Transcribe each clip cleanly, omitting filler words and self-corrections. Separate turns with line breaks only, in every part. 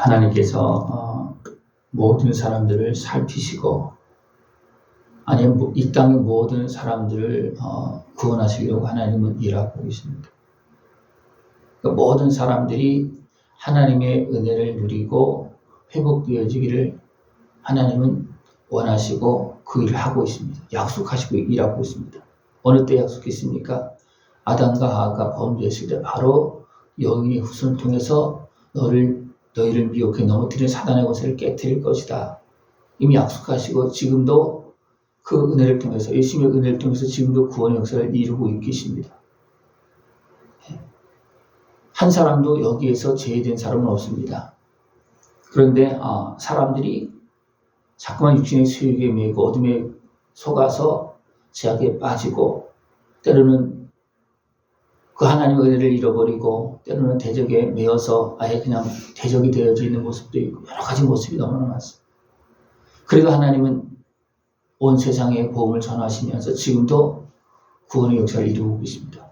하나님께서 모든 사람들을 살피시고 아니면 이 땅의 모든 사람들을 구원하시려고 하나님은 일하고 계십니다. 그러니까 모든 사람들이 하나님의 은혜를 누리고 회복되어지기를 하나님은 원하시고 그 일을 하고 있습니다. 약속하시고 일하고 있습니다. 어느 때 약속했습니까? 아담과 하와가 범죄했을 때 바로 여인의 후손을 통해서 너희를 미혹해 넘어뜨린 사단의 권세를 깨뜨릴 것이다. 이미 약속하시고 지금도 그 은혜를 통해서 예수님의 은혜를 통해서 지금도 구원의 역사를 이루고 계십니다. 한 사람도 여기에서 제외된 사람은 없습니다. 그런데 사람들이 자꾸만 육신의 수욕에 매이고 어둠에 속아서 죄악에 빠지고 때로는 그 하나님의 은혜를 잃어버리고 때로는 대적에 매여서 아예 그냥 대적이 되어져 있는 모습도 있고 여러 가지 모습이 너무나 많습니다. 그래도 하나님은 온 세상에 복음을 전하시면서 지금도 구원의 역사를 이루고 계십니다.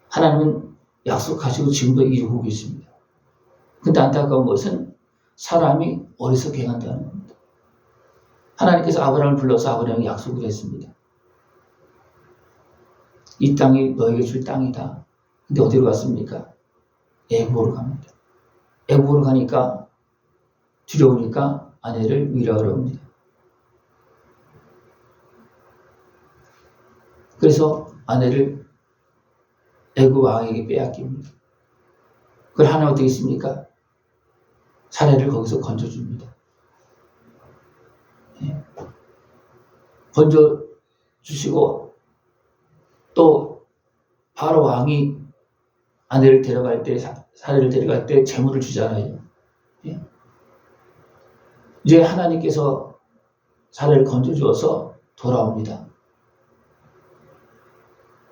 하나님은 약속하시고 지금도 이루고 계십니다. 근데 안타까운 것은 사람이 어리석게 행한다는 겁니다. 하나님께서 아브라함을 불러서 아브라함에게 약속을 했습니다. 이 땅이 너에게 줄 땅이다. 근데 어디로 갔습니까? 애굽으로 갑니다. 애굽으로 가니까 두려우니까 아내를 위로하려 합니다. 그래서 아내를 애굽 왕에게 빼앗깁니다. 그걸 하나 어떻게 했습니까? 사내를 거기서 건져줍니다. 건져주시고 또 바로 왕이 아내를 데려갈 때, 사내를 데려갈 때 재물을 주잖아요. 이제 하나님께서 사내를 건져주어서 돌아옵니다.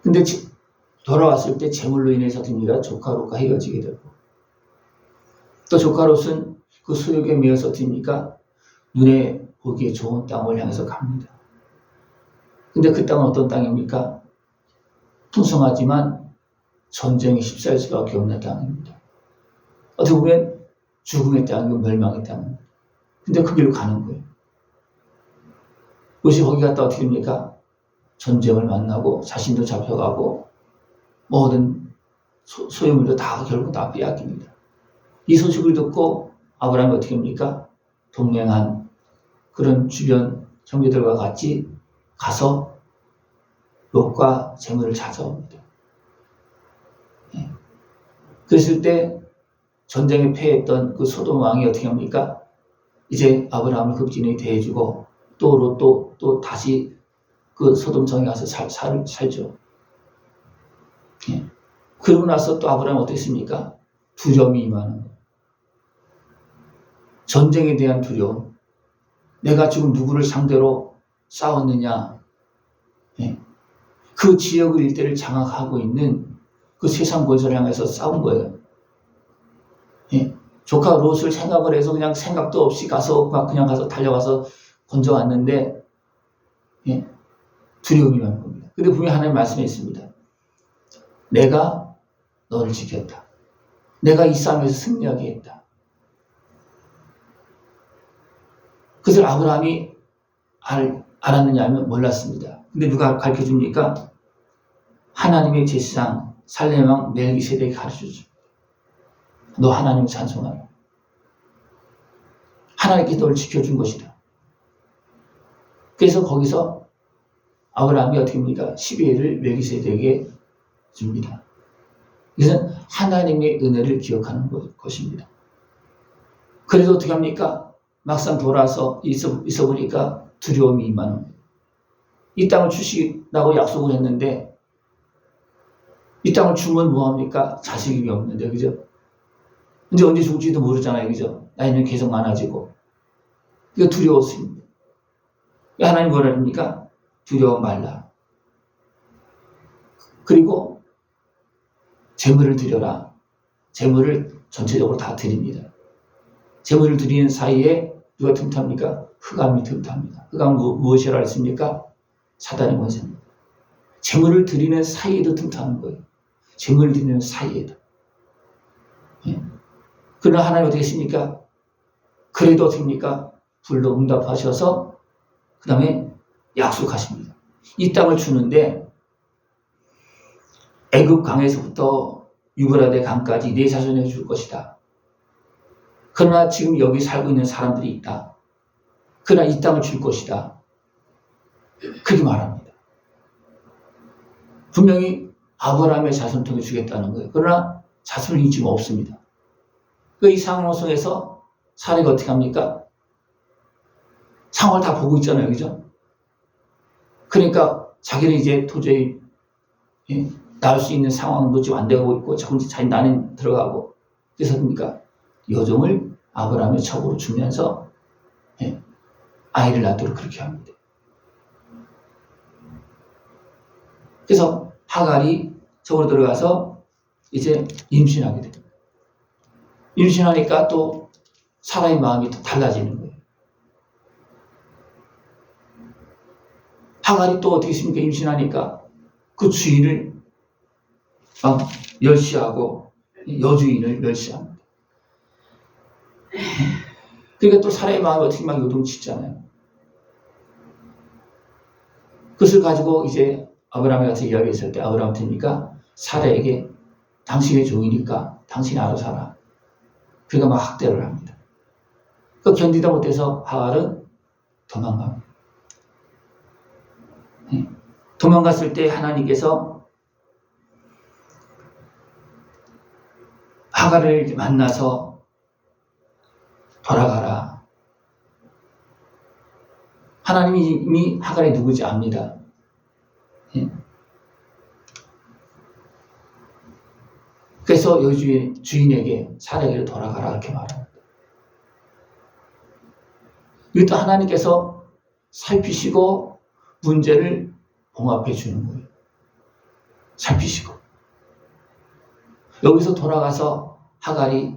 근데 돌아왔을 때 재물로 인해서 듭니다. 조카롯과 헤어지게 되고 또 조카롯은 그 수욕에 매여서 듭니까? 눈에 보기에 좋은 땅을 향해서 갑니다. 근데 그 땅은 어떤 땅입니까? 풍성하지만 전쟁이 휩싸일 수밖에 없는 땅입니다. 어떻게 보면 죽음의 땅이고 멸망의 땅입니다. 근데 그 길로 가는 거예요. 그것이 거기 갔다 어떻게 됩니까? 전쟁을 만나고 자신도 잡혀가고 모든 소유물도 다 결국 다 빼앗깁니다. 이 소식을 듣고 아브라함이 어떻게 합니까? 동행한 그런 주변 형제들과 같이 가서 롯과 재물을 찾아옵니다. 그랬을 때 전쟁에 패했던 그 소돔 왕이 어떻게 합니까? 이제 아브라함을 극진히 대해주고 또 롯도 또 다시 그 소돔 성에 가서 살죠. 그러고 나서 또 아브라함은 어땠습니까? 두려움이 임하는 거예요. 전쟁에 대한 두려움. 내가 지금 누구를 상대로 싸웠느냐. 그 지역의 일대를 장악하고 있는 그 세상 권세를 향해서 싸운 거예요. 조카 롯을 생각을 해서 그냥 생각도 없이 가서 그냥 가서 달려가서 건져왔는데 두려움이 많은 겁니다. 근데 분명히 하나님 말씀했습니다. 내가 너를 지켰다. 내가 이 싸움에서 승리하게 했다. 그것을 아브라함이 알았느냐 하면 몰랐습니다. 근데 누가 가르쳐줍니까? 하나님의 제사장 살렘 왕 멜기세덱이 가르쳐줍니다. 너 하나님을 찬송하라. 하나님께 너를 지켜준 것이다. 그래서 거기서 아브라함이 어떻게 합니까? 12회를 멜기세덱에게 줍니다. 이것은 하나님의 은혜를 기억하는 것입니다. 그래서 어떻게 합니까? 막상 돌아서 있어 보니까 두려움이 임하는 거예요. 이 땅을 주시라고 약속을 했는데 이 땅을 주면 뭐합니까? 자식이 없는데, 그죠? 근데 언제 죽을지도 모르잖아요, 그죠? 나이는 계속 많아지고. 이거 두려웠습니다. 하나님 뭐라 합니까? 두려워 말라. 그리고 재물을 드려라. 재물을 전체적으로 다 드립니다. 재물을 드리는 사이에 누가 틈탑니까? 흑암이 틈탑니다. 흑암 무엇이라 했습니까? 사단의 권세입니다. 재물을 드리는 사이에도 틈타는 거예요. 재물을 드리는 사이에도. 그러나 하나님 어떻게 했습니까? 그래도 어떻습니까? 불로 응답하셔서 그 다음에 약속하십니다. 이 땅을 주는데 애굽 강에서부터 유브라데 강까지 네 자손에게 줄 것이다. 그러나 지금 여기 살고 있는 사람들이 있다. 그러나 이 땅을 줄 것이다. 그렇게 말합니다. 분명히 아브라함의 자손 통해 주겠다는 거예요. 그러나 자손이 지금 없습니다. 이 상황 속에서 사례가 어떻게 합니까? 상황을 다 보고 있잖아요. 그죠? 그러니까 자기는 이제 도저히 나올 수 있는 상황도 지금 안 되고 있고 자꾸 자기 난에 들어가고 그래서 뭡니까? 여종을 아브라함의 첩으로 주면서 아이를 낳도록 그렇게 합니다. 그래서 하갈이 저으로 들어가서 이제 임신하게 됩니다. 임신하니까 또 사라의 마음이 또 달라지는 거예요. 하갈이 또 어떻게 했습니까? 임신하니까 그 주인을 막 멸시하고 여주인을 멸시합니다. 그러니까 또 사라의 마음이 어떻게 막 요동치잖아요. 그것을 가지고 이제 아브라함에 가서 이야기했을 때 아브라함한테니까 사라에게 당신의 종이니까 당신이 알아서 하라. 그러니까 막 학대를 합니다. 그 견디다 못해서 하갈은 도망갑니다. 도망갔을 때 하나님께서 하갈을 만나서 돌아가라. 하나님이 이미 하갈이 누구지 압니다. 그래서 주인에게 사라에게 돌아가라 이렇게 말합니다. 이것도 하나님께서 살피시고 문제를 봉합해 주는 거예요. 살피시고. 여기서 돌아가서 하갈이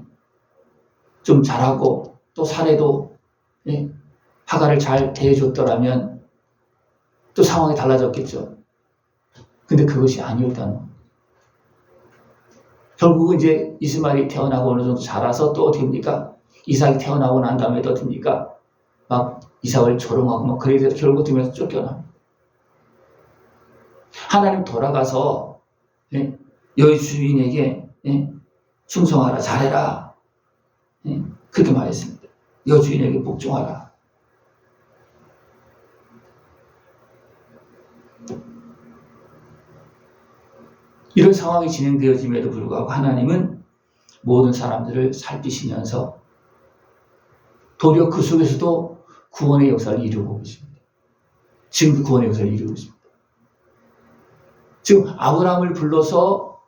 좀 잘하고 또 사례도 하갈을 잘 대해줬더라면 또 상황이 달라졌겠죠. 근데 그것이 아니었다는 거예요. 결국은 이제 이스마엘이 태어나고 어느 정도 자라서 또 어떻게 됩니까? 이삭이 태어나고 난 다음에 또 어떻게 됩니까? 막 이삭을 조롱하고 막 그래야 돼서 결국 되면서 쫓겨납니다. 하나님 돌아가서 여의 주인에게 충성하라, 잘해라. 그렇게 말했습니다. 여주인에게 복종하라. 이런 상황이 진행되어짐에도 불구하고 하나님은 모든 사람들을 살피시면서 도리어 그 속에서도 구원의 역사를 이루고 계십니다. 지금도 구원의 역사를 이루고 있습니다. 지금 아브라함을 불러서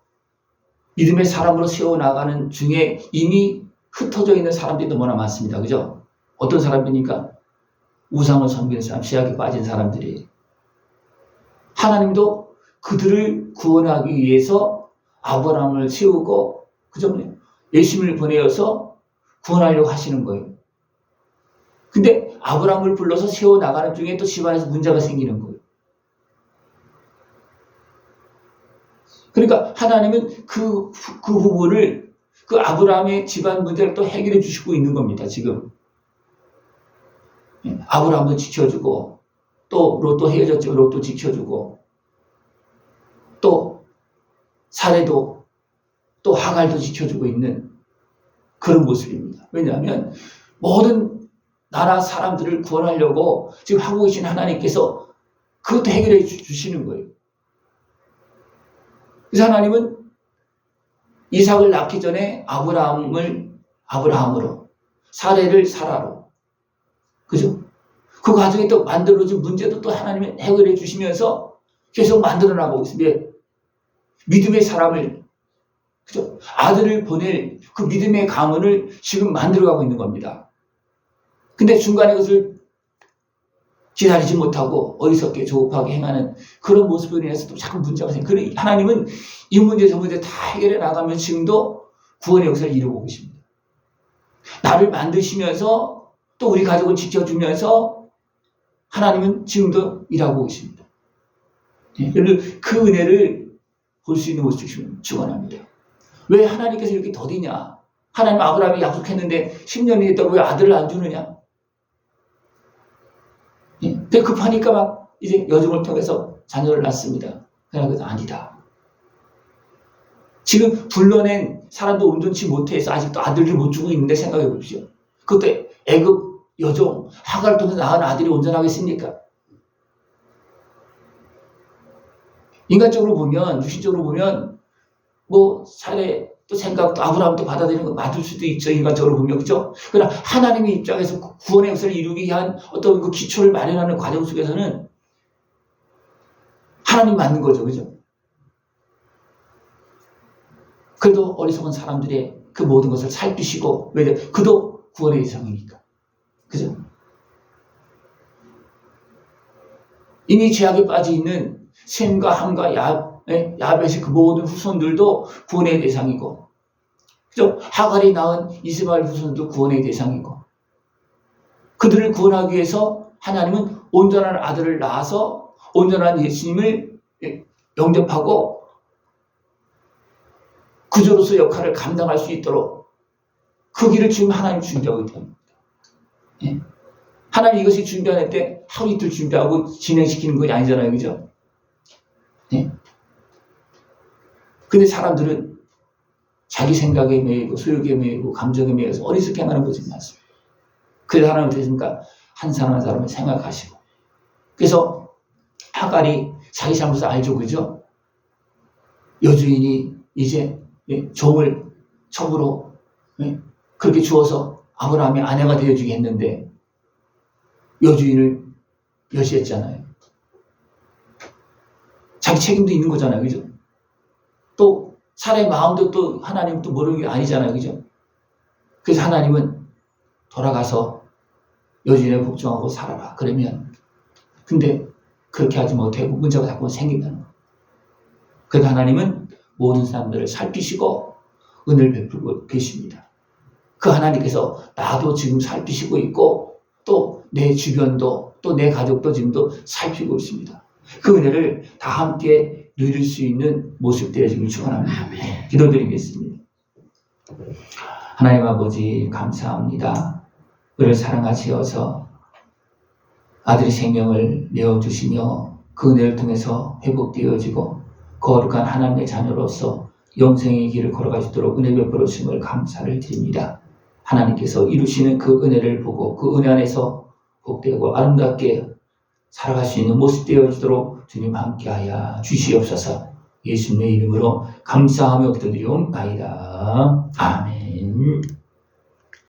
믿음의 사람으로 세워나가는 중에 이미 흩어져 있는 사람들이 너무나 많습니다. 그죠? 어떤 사람들입니까? 우상을 섬기는 사람, 죄악에 빠진 사람들이. 하나님도 그들을 구원하기 위해서 아브라함을 세우고 그죠? 예수님을 보내어서 구원하려고 하시는 거예요. 근데 아브라함을 불러서 세워나가는 중에 또 집안에서 문제가 생기는 거예요. 그러니까 하나님은 그 부분을 그 아브라함의 집안 문제를 또 해결해 주시고 있는 겁니다. 지금 아브라함도 지켜주고 또 롯도 헤어졌지만 롯도 지켜주고 또 사례도 또 하갈도 지켜주고 있는 그런 모습입니다. 왜냐하면 모든 나라 사람들을 구원하려고 지금 하고 계신 하나님께서 그것도 해결해 주시는 거예요. 그래서 하나님은 이삭을 낳기 전에 아브라함을 아브라함으로, 사례를 사라로, 그죠? 그 과정에 또 만들어진 문제도 또 하나님이 해결해 주시면서 계속 만들어 나가고 있습니다. 믿음의 사람을, 그죠? 아들을 보낼 그 믿음의 가문을 지금 만들어가고 있는 겁니다. 근데 중간에 그것을 기다리지 못하고 어리석게 조급하게 행하는 그런 모습으로 인해서 또 자꾸 문제가 생겨요. 그래 하나님은 이 문제 저 문제 다 해결해 나가면 지금도 구원의 역사를 이루고 계십니다. 나를 만드시면서 또 우리 가족을 지켜주면서 하나님은 지금도 일하고 계십니다. 그 은혜를 볼 수 있는 모습을 축원합니다. 왜 하나님께서 이렇게 더디냐? 하나님 아브라함이 약속했는데 10년이 됐다고 왜 아들을 안 주느냐? 되게 급하니까 막 이제 여종을 통해서 자녀를 낳습니다. 그래서 아니다. 지금 불러낸 사람도 온전치 못해서 아직도 아들을 못 주고 있는데 생각해 보십시오. 그때 애굽 여종 하갈을 통해서 낳은 아들이 온전하겠습니까? 인간적으로 보면, 유신적으로 보면 뭐 사례 또 생각도 아브라함도 받아들이는 거 맞을 수도 있죠. 인간적으로 보면, 그렇죠? 그러나 하나님의 입장에서 구원의 역사를 이루기 위한 어떤 그 기초를 마련하는 과정 속에서는 하나님 맞는 거죠, 그죠? 그래도 어리석은 사람들의 그 모든 것을 살피시고, 왜? 그도 구원의 대상이니까, 그죠? 이미 죄악에 빠져 있는 셈과 함과 야벳의 그 모든 후손들도 구원의 대상이고, 그죠? 하갈이 낳은 이스마엘 후손도 구원의 대상이고, 그들을 구원하기 위해서 하나님은 온전한 아들을 낳아서 온전한 예수님을 영접하고 구조로서 역할을 감당할 수 있도록 그 길을 지금 하나님 준비하고 있답니다. 예? 하나님 이것이 준비할 때 하루 이틀 준비하고 진행시키는 것이 아니잖아요, 그죠? 예? 근데 사람들은 자기 생각에 매이고 소욕에 매이고 감정에 매여서 어리석게 행하는 것이 많습니다. 그래서 하나님 어떻습니까? 한 사람 한 사람을 생각하시고, 그래서 하갈이 자기 잘못을 알죠, 그죠? 여주인이 이제 종을 첩으로 그렇게 주어서 아브라함의 아내가 되어주게 했는데 여주인을 멸시했잖아요. 자기 책임도 있는 거잖아요, 그죠? 또 사람의 마음도 또 하나님 또 모르는 게 아니잖아요, 그죠? 그래서 하나님은 돌아가서 여주인을 복종하고 살아라. 그러면, 근데 그렇게 하지 못하고 문제가 자꾸 생긴다는 거예요. 그래서 하나님은 모든 사람들을 살피시고 은혜를 베풀고 계십니다. 그 하나님께서 나도 지금 살피시고 있고 또 내 주변도 또 내 가족도 지금도 살피고 있습니다. 그 은혜를 다 함께 누릴 수 있는 모습 되어지길 축원합니다. 기도드리겠습니다. 하나님 아버지 감사합니다. 우리를 사랑하시어서 아들의 생명을 내어주시며 그 은혜를 통해서 회복되어지고 거룩한 하나님의 자녀로서 영생의 길을 걸어갈 수 있도록 은혜 베풀어 주심을 감사를 드립니다. 하나님께서 이루시는 그 은혜를 보고 그 은혜 안에서 복되고 아름답게 살아갈 수 있는 모습 되어지도록 주님 함께하여 주시옵소서. 예수님의 이름으로 감사하며 기도드리옵나이다. 아멘.